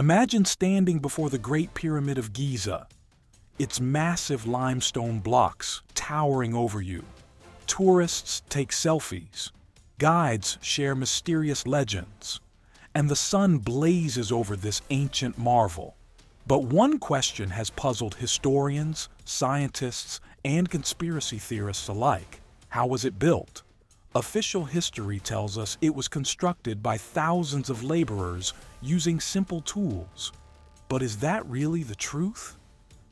Imagine standing before the Great Pyramid of Giza, its massive limestone blocks towering over you. Tourists take selfies, guides share mysterious legends, and the sun blazes over this ancient marvel. But one question has puzzled historians, scientists, and conspiracy theorists alike. How was it built? Official history tells us it was constructed by thousands of laborers using simple tools. But is that really the truth?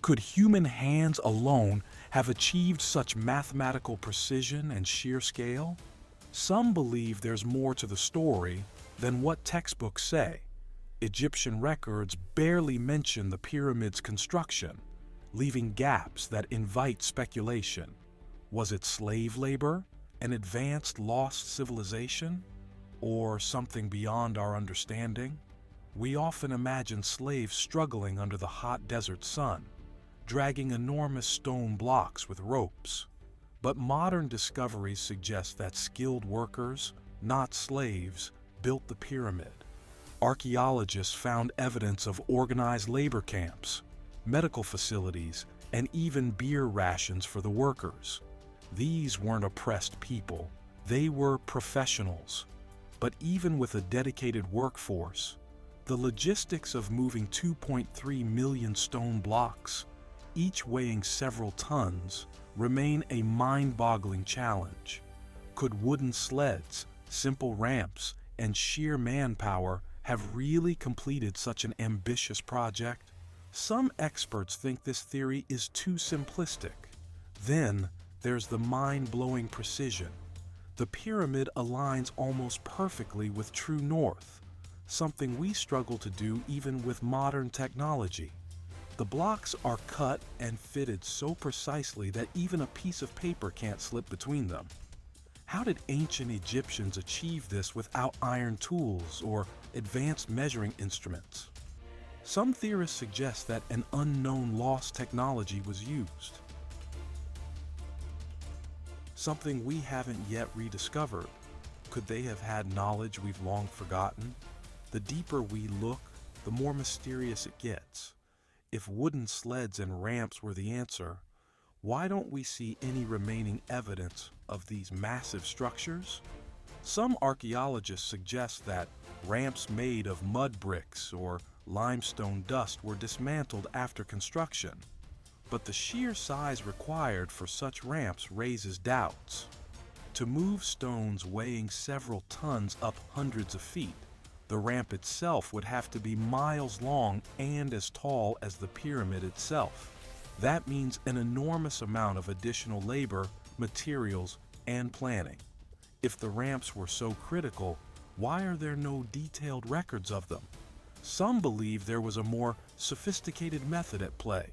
Could human hands alone have achieved such mathematical precision and sheer scale? Some believe there's more to the story than what textbooks say. Egyptian records barely mention the pyramid's construction, leaving gaps that invite speculation. Was it slave labor, an advanced lost civilization, or something beyond our understanding? We often imagine slaves struggling under the hot desert sun, dragging enormous stone blocks with ropes. But modern discoveries suggest that skilled workers, not slaves, built the pyramid. Archaeologists found evidence of organized labor camps, medical facilities, and even beer rations for the workers. These weren't oppressed people, they were professionals. But even with a dedicated workforce, the logistics of moving 2.3 million stone blocks, each weighing several tons, remain a mind-boggling challenge. Could wooden sleds, simple ramps, and sheer manpower have really completed such an ambitious project? Some experts think this theory is too simplistic. Then, there's the mind-blowing precision. The pyramid aligns almost perfectly with true north, something we struggle to do even with modern technology. The blocks are cut and fitted so precisely that even a piece of paper can't slip between them. How did ancient Egyptians achieve this without iron tools or advanced measuring instruments? Some theorists suggest that an unknown lost technology was used, something we haven't yet rediscovered. Could they have had knowledge we've long forgotten? The deeper we look, the more mysterious it gets. If wooden sleds and ramps were the answer, why don't we see any remaining evidence of these massive structures? Some archaeologists suggest that ramps made of mud bricks or limestone dust were dismantled after construction. But the sheer size required for such ramps raises doubts. To move stones weighing several tons up hundreds of feet, the ramp itself would have to be miles long and as tall as the pyramid itself. That means an enormous amount of additional labor, materials, and planning. If the ramps were so critical, why are there no detailed records of them? Some believe there was a more sophisticated method at play,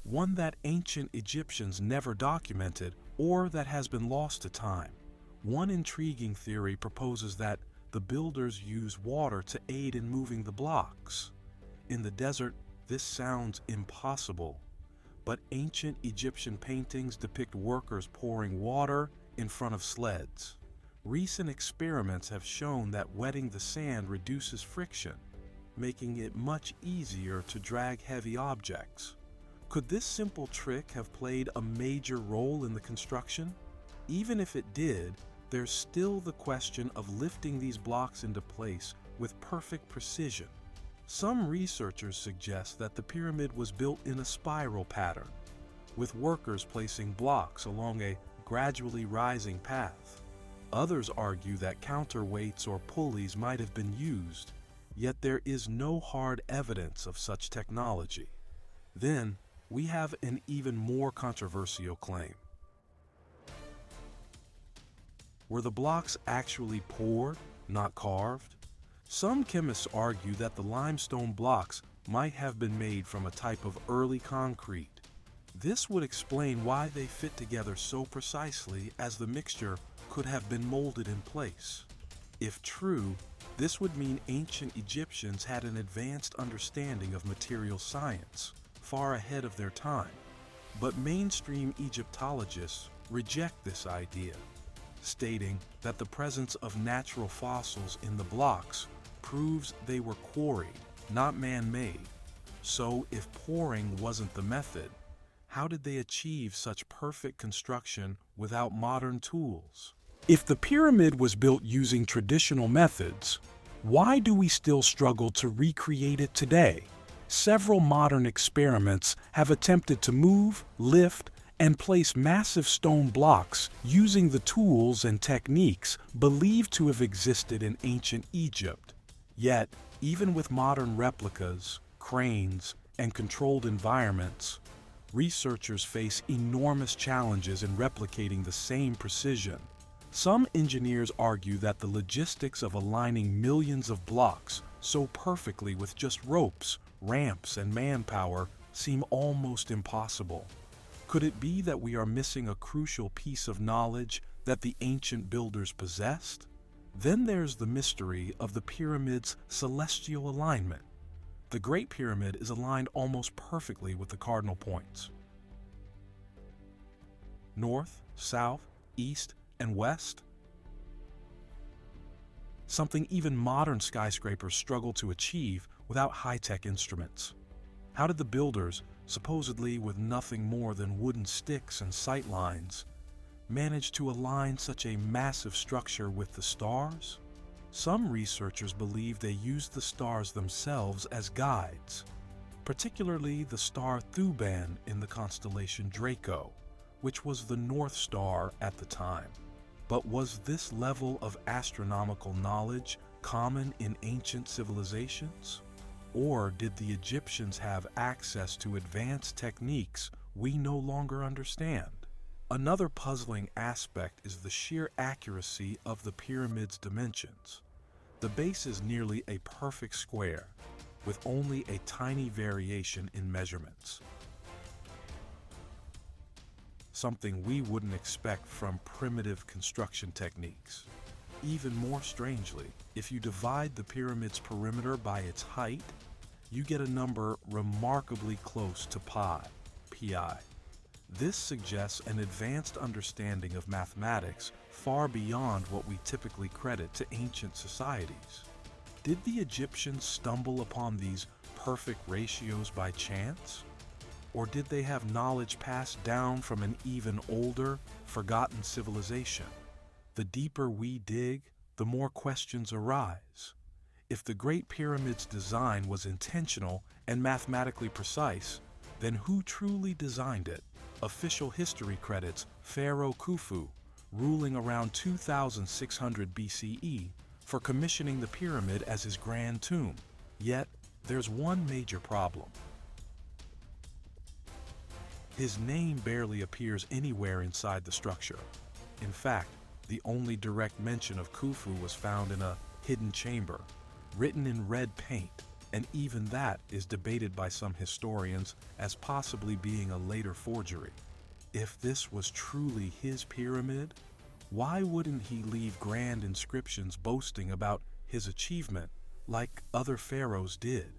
one that ancient Egyptians never documented or that has been lost to time. One intriguing theory proposes that the builders used water to aid in moving the blocks. In the desert, this sounds impossible, but ancient Egyptian paintings depict workers pouring water in front of sleds. Recent experiments have shown that wetting the sand reduces friction, making it much easier to drag heavy objects. Could this simple trick have played a major role in the construction? Even if it did, there's still the question of lifting these blocks into place with perfect precision. Some researchers suggest that the pyramid was built in a spiral pattern, with workers placing blocks along a gradually rising path. Others argue that counterweights or pulleys might have been used, yet there is no hard evidence of such technology. Then, we have an even more controversial claim. Were the blocks actually poured, not carved? Some chemists argue that the limestone blocks might have been made from a type of early concrete. This would explain why they fit together so precisely, as the mixture could have been molded in place. If true, this would mean ancient Egyptians had an advanced understanding of material science, far ahead of their time. But mainstream Egyptologists reject this idea, stating that the presence of natural fossils in the blocks proves they were quarried, not man-made. So if pouring wasn't the method, how did they achieve such perfect construction without modern tools? If the pyramid was built using traditional methods, why do we still struggle to recreate it today? Several modern experiments have attempted to move, lift, and place massive stone blocks using the tools and techniques believed to have existed in ancient Egypt. Yet, even with modern replicas, cranes, and controlled environments, researchers face enormous challenges in replicating the same precision. Some engineers argue that the logistics of aligning millions of blocks so perfectly with just ropes, ramps, and manpower seem almost impossible. Could it be that we are missing a crucial piece of knowledge that the ancient builders possessed? Then there's the mystery of the pyramid's celestial alignment. The Great Pyramid is aligned almost perfectly with the cardinal points. North, south, east, and west. Something even modern skyscrapers struggle to achieve without high-tech instruments. How did the builders, supposedly with nothing more than wooden sticks and sight lines, manage to align such a massive structure with the stars? Some researchers believe they used the stars themselves as guides, particularly the star Thuban in the constellation Draco, which was the North Star at the time. But was this level of astronomical knowledge common in ancient civilizations? Or did the Egyptians have access to advanced techniques we no longer understand? Another puzzling aspect is the sheer accuracy of the pyramid's dimensions. The base is nearly a perfect square, with only a tiny variation in measurements. Something we wouldn't expect from primitive construction techniques. Even more strangely, if you divide the pyramid's perimeter by its height, you get a number remarkably close to pi. This suggests an advanced understanding of mathematics far beyond what we typically credit to ancient societies. Did the Egyptians stumble upon these perfect ratios by chance? Or did they have knowledge passed down from an even older, forgotten civilization? The deeper we dig, the more questions arise. If the Great Pyramid's design was intentional and mathematically precise, then who truly designed it? Official history credits Pharaoh Khufu, ruling around 2600 BCE, for commissioning the pyramid as his grand tomb. Yet, there's one major problem. His name barely appears anywhere inside the structure. In fact, the only direct mention of Khufu was found in a hidden chamber, written in red paint, and even that is debated by some historians as possibly being a later forgery. If this was truly his pyramid, why wouldn't he leave grand inscriptions boasting about his achievement like other pharaohs did?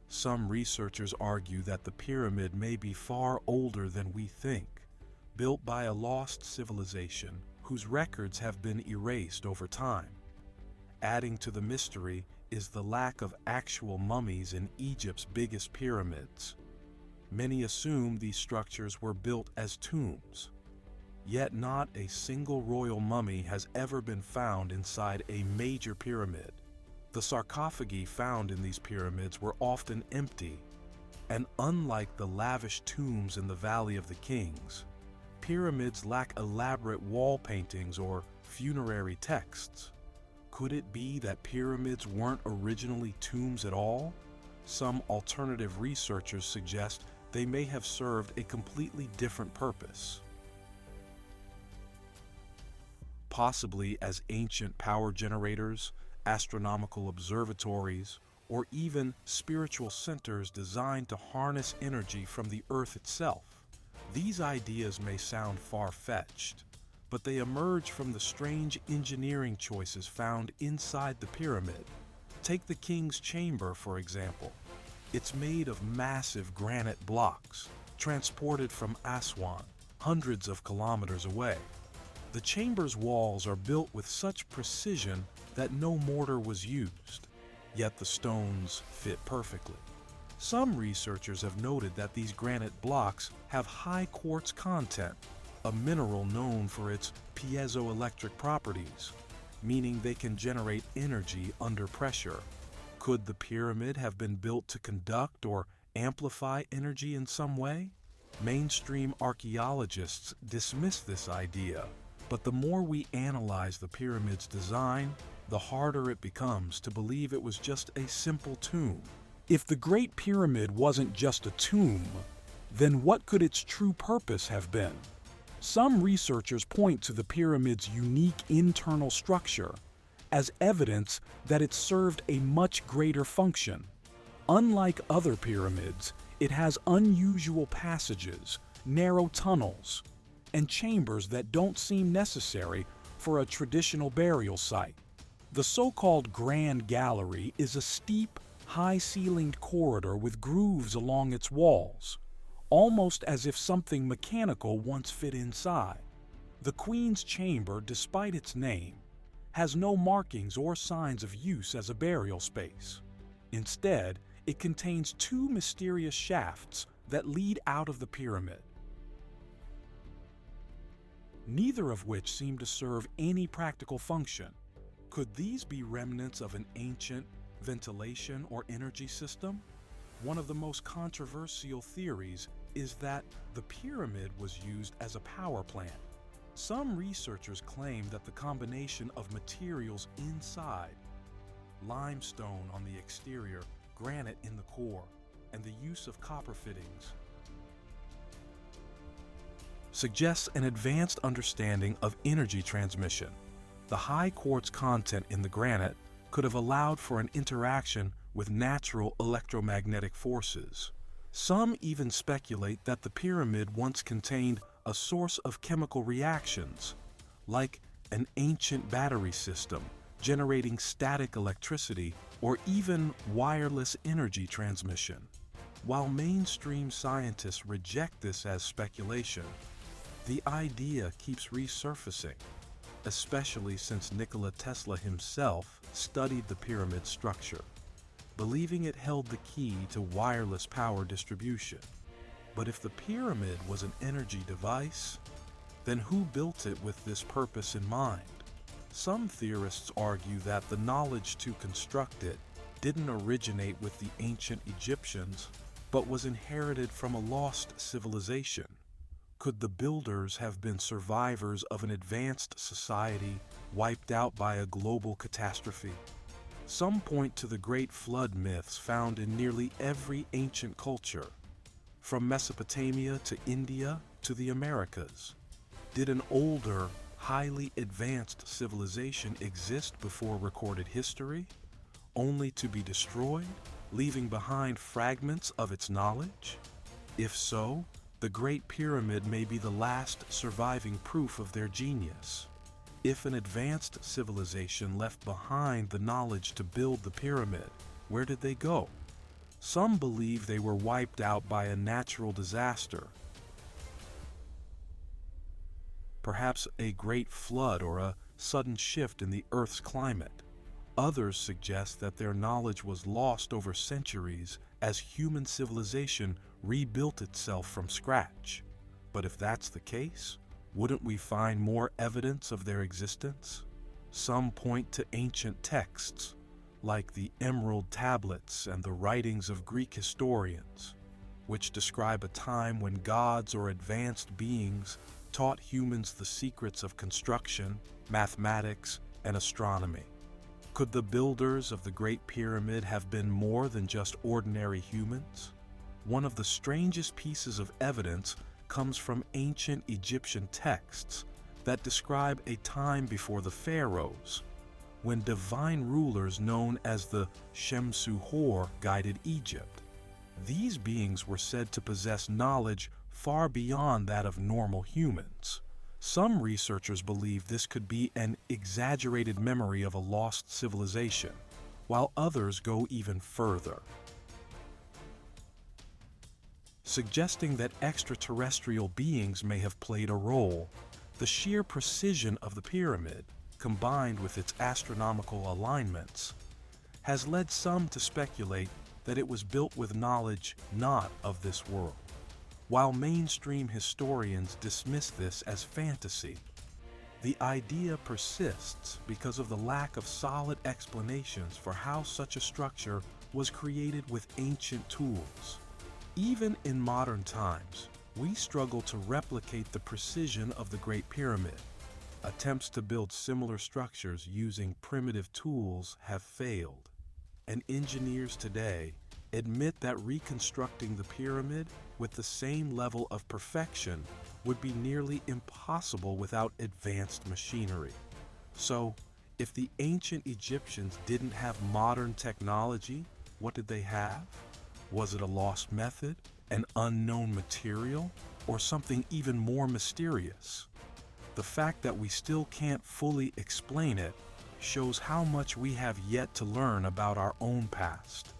Some researchers argue that the pyramid may be far older than we think, built by a lost civilization whose records have been erased over time. Adding to the mystery is the lack of actual mummies in Egypt's biggest pyramids. Many assume these structures were built as tombs, yet not a single royal mummy has ever been found inside a major pyramid. The sarcophagi found in these pyramids were often empty, and unlike the lavish tombs in the Valley of the Kings, pyramids lack elaborate wall paintings or funerary texts. Could it be that pyramids weren't originally tombs at all? Some alternative researchers suggest they may have served a completely different purpose. Possibly as ancient power generators, astronomical observatories, or even spiritual centers designed to harness energy from the Earth itself. These ideas may sound far-fetched, but they emerge from the strange engineering choices found inside the pyramid. Take the king's chamber, for example. It's made of massive granite blocks, transported from Aswan, hundreds of kilometers away. The chamber's walls are built with such precision that no mortar was used. yet the stones fit perfectly. Some researchers have noted that these granite blocks have high quartz content, a mineral known for its piezoelectric properties, meaning they can generate energy under pressure. Could the pyramid have been built to conduct or amplify energy in some way? Mainstream archaeologists dismiss this idea, but the more we analyze the pyramid's design, the harder it becomes to believe it was just a simple tomb. If the Great Pyramid wasn't just a tomb, then what could its true purpose have been? Some researchers point to the pyramid's unique internal structure as evidence that it served a much greater function. Unlike other pyramids, it has unusual passages, narrow tunnels, and chambers that don't seem necessary for a traditional burial site. The so-called Grand Gallery is a steep, high-ceilinged corridor with grooves along its walls, almost as if something mechanical once fit inside. The Queen's Chamber, despite its name, has no markings or signs of use as a burial space. Instead, it contains two mysterious shafts that lead out of the pyramid, neither of which seem to serve any practical function. Could these be remnants of an ancient ventilation or energy system? One of the most controversial theories is that the pyramid was used as a power plant. Some researchers claim that the combination of materials inside, limestone on the exterior, granite in the core, and the use of copper fittings, suggests an advanced understanding of energy transmission. The high quartz content in the granite could have allowed for an interaction with natural electromagnetic forces. Some even speculate that the pyramid once contained a source of chemical reactions, like an ancient battery system generating static electricity or even wireless energy transmission. While mainstream scientists reject this as speculation, the idea keeps resurfacing, especially since Nikola Tesla himself studied the pyramid structure, believing it held the key to wireless power distribution. But if the pyramid was an energy device, then who built it with this purpose in mind? Some theorists argue that the knowledge to construct it didn't originate with the ancient Egyptians, but was inherited from a lost civilization. Could the builders have been survivors of an advanced society wiped out by a global catastrophe? Some point to the great flood myths found in nearly every ancient culture, from Mesopotamia to India to the Americas. Did an older, highly advanced civilization exist before recorded history, only to be destroyed, leaving behind fragments of its knowledge? If so, the Great Pyramid may be the last surviving proof of their genius. If an advanced civilization left behind the knowledge to build the pyramid, where did they go? Some believe they were wiped out by a natural disaster, perhaps a great flood or a sudden shift in the Earth's climate. Others suggest that their knowledge was lost over centuries as human civilization rebuilt itself from scratch. But if that's the case, wouldn't we find more evidence of their existence? Some point to ancient texts, like the Emerald Tablets and the writings of Greek historians, which describe a time when gods or advanced beings taught humans the secrets of construction, mathematics, and astronomy. Could the builders of the Great Pyramid have been more than just ordinary humans? One of the strangest pieces of evidence comes from ancient Egyptian texts that describe a time before the pharaohs, when divine rulers known as the Shemsu-Hor guided Egypt. These beings were said to possess knowledge far beyond that of normal humans. Some researchers believe this could be an exaggerated memory of a lost civilization, while others go even further, suggesting that extraterrestrial beings may have played a role. The sheer precision of the pyramid, combined with its astronomical alignments, has led some to speculate that it was built with knowledge not of this world. While mainstream historians dismiss this as fantasy, the idea persists because of the lack of solid explanations for how such a structure was created with ancient tools. Even in modern times, we struggle to replicate the precision of the Great Pyramid. Attempts to build similar structures using primitive tools have failed, and engineers today admit that reconstructing the pyramid with the same level of perfection would be nearly impossible without advanced machinery. So, if the ancient Egyptians didn't have modern technology, what did they have? Was it a lost method, an unknown material, or something even more mysterious? The fact that we still can't fully explain it shows how much we have yet to learn about our own past.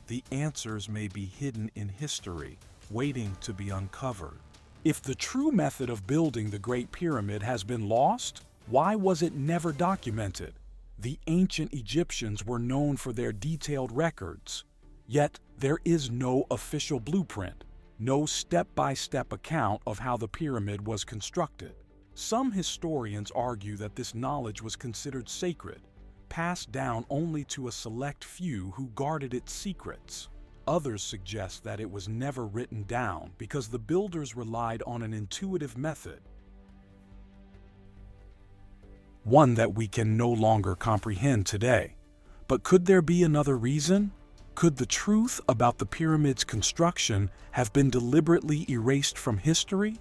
The answers may be hidden in history, waiting to be uncovered. If the true method of building the Great Pyramid has been lost, why was it never documented? The ancient Egyptians were known for their detailed records, yet there is no official blueprint, no step-by-step account of how the pyramid was constructed. Some historians argue that this knowledge was considered sacred, passed down only to a select few who guarded its secrets. Others suggest that it was never written down because the builders relied on an intuitive method, one that we can no longer comprehend today. But could there be another reason? Could the truth about the pyramid's construction have been deliberately erased from history?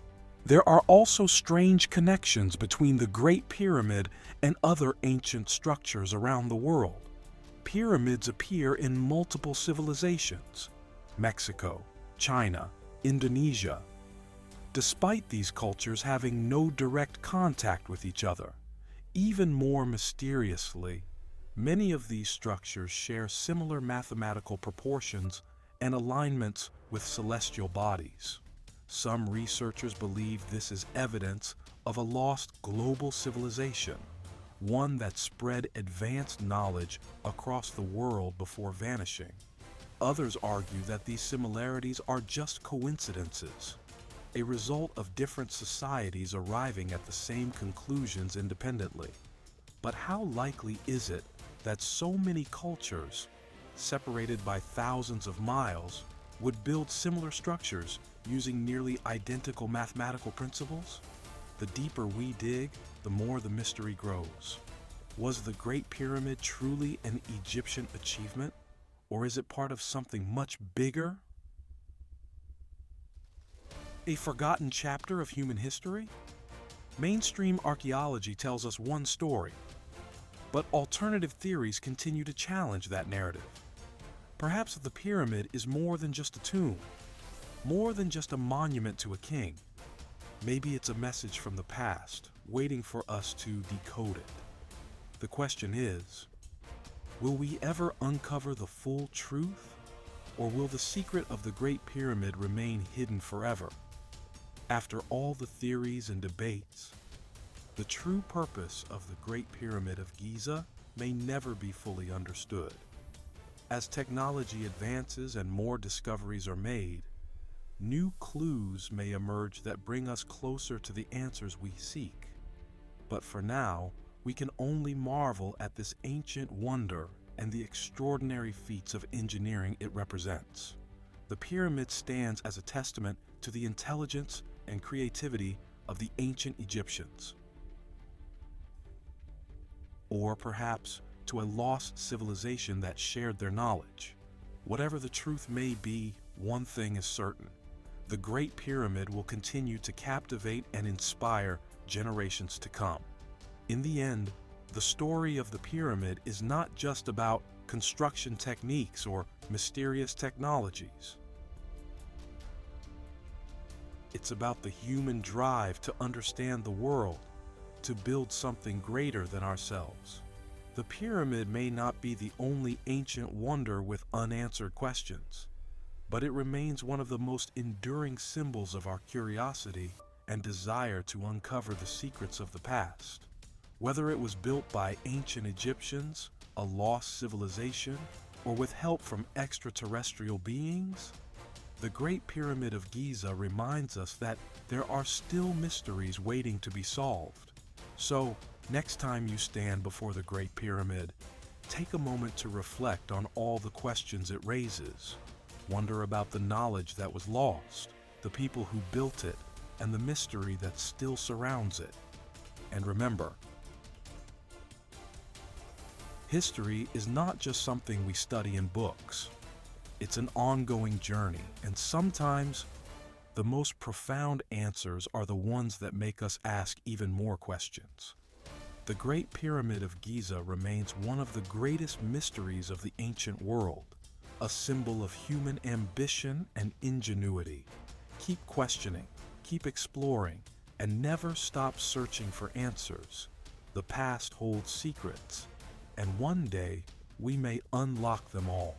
There are also strange connections between the Great Pyramid and other ancient structures around the world. Pyramids appear in multiple civilizations: Mexico, China, Indonesia. Despite these cultures having no direct contact with each other, even more mysteriously, many of these structures share similar mathematical proportions and alignments with celestial bodies. Some researchers believe this is evidence of a lost global civilization, one that spread advanced knowledge across the world before vanishing. Others argue that these similarities are just coincidences, a result of different societies arriving at the same conclusions independently. But how likely is it that so many cultures, separated by thousands of miles, would build similar structures using nearly identical mathematical principles? The deeper we dig, the more the mystery grows. Was the Great Pyramid truly an Egyptian achievement, or is it part of something much bigger? A forgotten chapter of human history? Mainstream archaeology tells us one story, but alternative theories continue to challenge that narrative. Perhaps the pyramid is more than just a tomb, more than just a monument to a king. Maybe it's a message from the past, waiting for us to decode it. The question is, will we ever uncover the full truth, or will the secret of the Great Pyramid remain hidden forever? After all the theories and debates, the true purpose of the Great Pyramid of Giza may never be fully understood. As technology advances and more discoveries are made, new clues may emerge that bring us closer to the answers we seek. But for now, we can only marvel at this ancient wonder and the extraordinary feats of engineering it represents. The pyramid stands as a testament to the intelligence and creativity of the ancient Egyptians. Or perhaps to a lost civilization that shared their knowledge. Whatever the truth may be, one thing is certain: the Great Pyramid will continue to captivate and inspire generations to come. In the end, the story of the pyramid is not just about construction techniques or mysterious technologies. It's about the human drive to understand the world, to build something greater than ourselves. The pyramid may not be the only ancient wonder with unanswered questions, but it remains one of the most enduring symbols of our curiosity and desire to uncover the secrets of the past. Whether it was built by ancient Egyptians A lost civilization? Or with help from extraterrestrial beings? The Great Pyramid of Giza reminds us that there are still mysteries waiting to be solved. So, next time you stand before the Great Pyramid, take a moment to reflect on all the questions it raises. Wonder about the knowledge that was lost, the people who built it, and the mystery that still surrounds it. And remember, history is not just something we study in books. It's an ongoing journey, and sometimes the most profound answers are the ones that make us ask even more questions. The Great Pyramid of Giza remains one of the greatest mysteries of the ancient world, a symbol of human ambition and ingenuity. Keep questioning, keep exploring, and never stop searching for answers. The past holds secrets, and one day we may unlock them all.